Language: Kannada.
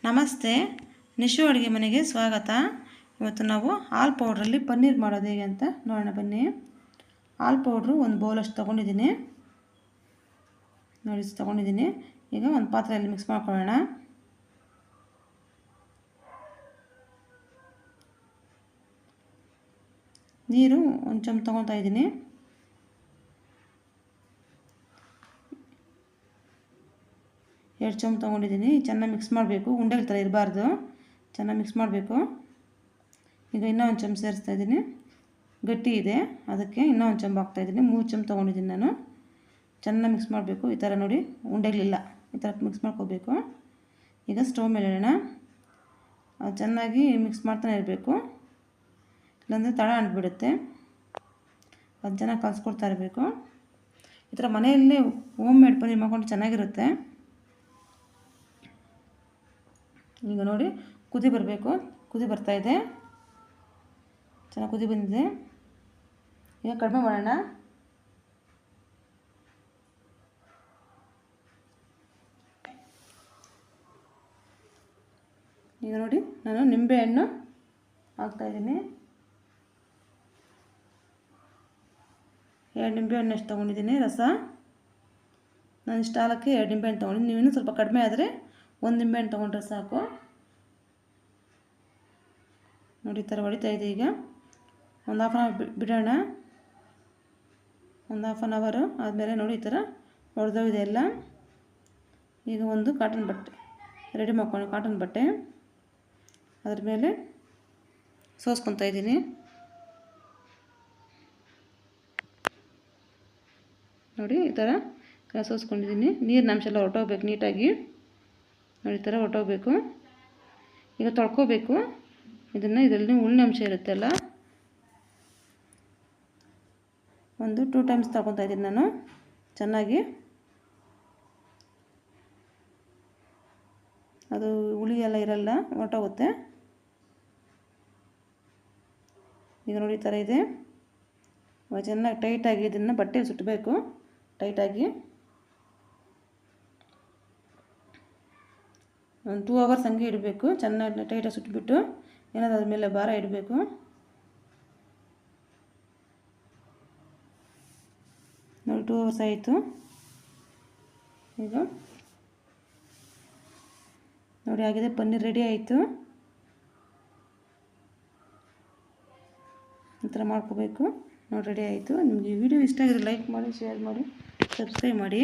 ನಮಸ್ತೆ, ನಿಶು ಅಡುಗೆ ಮನೆಗೆ ಸ್ವಾಗತ. ಇವತ್ತು ನಾವು ಹಾಲು ಪೌಡ್ರಲ್ಲಿ ಪನ್ನೀರ್ ಮಾಡೋದು ಹೇಗೆ ಅಂತ ನೋಡೋಣ ಬನ್ನಿ. ಹಾಲು ಪೌಡ್ರು ಒಂದು ಬೌಲಷ್ಟು ತೊಗೊಂಡಿದ್ದೀನಿ ನೋಡಿ, ತೊಗೊಂಡಿದ್ದೀನಿ. ಈಗ ಒಂದು ಪಾತ್ರೆಯಲ್ಲಿ ಮಿಕ್ಸ್ ಮಾಡ್ಕೊಳ್ಳೋಣ. ನೀರು ಒಂದು ಚಮಚ ತೊಗೊತಾ ಇದ್ದೀನಿ. ಎರಡು ಚಮಚ ತೊಗೊಂಡಿದ್ದೀನಿ. ಚೆನ್ನಾಗಿ ಮಿಕ್ಸ್ ಮಾಡಬೇಕು, ಉಂಡೆಗಳ ಥರ ಇರಬಾರ್ದು, ಚೆನ್ನಾಗಿ ಮಿಕ್ಸ್ ಮಾಡಬೇಕು. ಈಗ ಇನ್ನೂ ಒಂದು ಚಮಚ ಸೇರಿಸ್ತಾ ಇದ್ದೀನಿ. ಗಟ್ಟಿ ಇದೆ, ಅದಕ್ಕೆ ಇನ್ನೂ ಒಂದು ಚಮಚ ಹಾಕ್ತಾಯಿದ್ದೀನಿ. 3 ಚಮಚ ತೊಗೊಂಡಿದ್ದೀನಿ ನಾನು. ಚೆನ್ನಾಗಿ ಮಿಕ್ಸ್ ಮಾಡಬೇಕು. ಈ ಥರ ನೋಡಿ, ಉಂಡೆಗಳಿಲ್ಲ, ಈ ಥರ ಮಿಕ್ಸ್ ಮಾಡ್ಕೋಬೇಕು. ಈಗ ಸ್ಟವ್ ಮೇಲೆ ಇಡೋಣ. ಅದು ಚೆನ್ನಾಗಿ ಮಿಕ್ಸ್ ಮಾಡ್ತಾನೆ ಇರಬೇಕು, ಇಲ್ಲಾಂದರೆ ತಳ ಅಂಟ್ಬಿಡುತ್ತೆ. ಅದು ಚೆನ್ನಾಗಿ ಕಲಿಸ್ಕೊಡ್ತಾ ಇರಬೇಕು. ಈ ಥರ ಮನೆಯಲ್ಲೇ ಹೋಮ್ ಮೇಡ್ ಪನ್ನೀರ್ ಮಾಡ್ಕೊಂಡು ಚೆನ್ನಾಗಿರುತ್ತೆ. ಈಗ ನೋಡಿ, ಕುದಿ ಬರಬೇಕು, ಕುದಿ ಬರ್ತಾಯಿದೆ, ಚೆನ್ನಾಗಿ ಕುದಿ ಬಂದಿದೆ. ಈಗ ಕಡಿಮೆ ಮಾಡೋಣ. ಈಗ ನೋಡಿ, ನಾನು ನಿಂಬೆಹಣ್ಣು ಹಾಕ್ತಾಯಿದ್ದೀನಿ. 2 ನಿಂಬೆಹಣ್ಣಷ್ಟು ತೊಗೊಂಡಿದ್ದೀನಿ ರಸ. ನಾನು ಇಷ್ಟು ಹಾಲಕ್ಕೆ 2 ನಿಂಬೆಹಣ್ಣು ತೊಗೊಂಡಿದ್ದೀನಿ. ನೀವು ಇನ್ನೂ ಸ್ವಲ್ಪ ಕಡಿಮೆ ಆದರೆ 1 ನಿಂಬೆಹಣ್ಣು ತೊಗೊಂಡ್ರೆ ಸಾಕು. ನೋಡಿ, ಈ ಥರ ಹೊಡಿತಾ ಇದೆ. ಈಗ ಒಂದು ಹಾಫ್ ಆನ್ ಅವರ್ ಬಿಡೋಣ. ಒಂದು ಹಾಫ್ ಆನ್ ಅವರು ಆದಮೇಲೆ ನೋಡಿ, ಈ ಥರ ಹೊಡೆದೋಗಿದೆ ಎಲ್ಲ. ಈಗ ಒಂದು ಕಾಟನ್ ಬಟ್ಟೆ ರೆಡಿ ಮಾಡ್ಕೊಂಡು, ಕಾಟನ್ ಬಟ್ಟೆ ಅದ್ರ ಮೇಲೆ ಸೋಸ್ಕೊತಾ ಇದ್ದೀನಿ. ನೋಡಿ, ಈ ಥರ ಸೋಸ್ಕೊಂಡಿದ್ದೀನಿ. ನೀರಿನ ಅಂಶ ಎಲ್ಲ ಹೊರಟೋಗ್ಬೇಕು ನೀಟಾಗಿ. ನೋಡಿ, ಈ ಥರ ಹೊರಟೋಗ್ಬೇಕು. ಈಗ ತೊಳ್ಕೊಬೇಕು ಇದನ್ನು. ಇದರಲ್ಲಿ ಉಳ್ಳೆ ಅಂಶ ಇರುತ್ತೆಲ್ಲ, ಒಂದು 2 ಟೈಮ್ಸ್ ತೊಳ್ಕೊತಾ ಇದ್ದೀನಿ ನಾನು ಚೆನ್ನಾಗಿ. ಅದು ಹುಳಿ ಎಲ್ಲ ಇರಲ್ಲ, ಹೊರಟೋಗುತ್ತೆ. ಈಗ ನೋಡಿ, ಈ ಥರ ಇದೆ. ಚೆನ್ನಾಗಿ ಟೈಟಾಗಿ ಇದನ್ನು ಬಟ್ಟೆಯಲ್ಲಿ ಸುಟ್ಟಬೇಕು, ಟೈಟಾಗಿ. ಒಂದು 2 ಅವರ್ಸ್ ಹಂಗೆ ಇಡಬೇಕು. ಚೆನ್ನಾಗಿ ಟೈಟಾಗಿ ಸುಟ್ಬಿಟ್ಟು ಏನಾದರೂ ಅದ್ರ ಮೇಲೆ ಭಾರ ಇಡಬೇಕು. ನೋಡಿ, 2 ಅವರ್ಸ್ ಆಯಿತು. ಈಗ ನೋಡಿ, ಆಗಿದೆ, ಪನ್ನೀರ್ ರೆಡಿ ಆಯಿತು. ಈ ಥರ ಮಾಡ್ಕೋಬೇಕು. ನೋಡಿ, ರೆಡಿ ಆಯಿತು. ನಿಮಗೆ ಈ ವಿಡಿಯೋ ಇಷ್ಟ ಆಗಿದ್ರೆ ಲೈಕ್ ಮಾಡಿ, ಶೇರ್ ಮಾಡಿ, ಸಬ್ಸ್ಕ್ರೈಬ್ ಮಾಡಿ.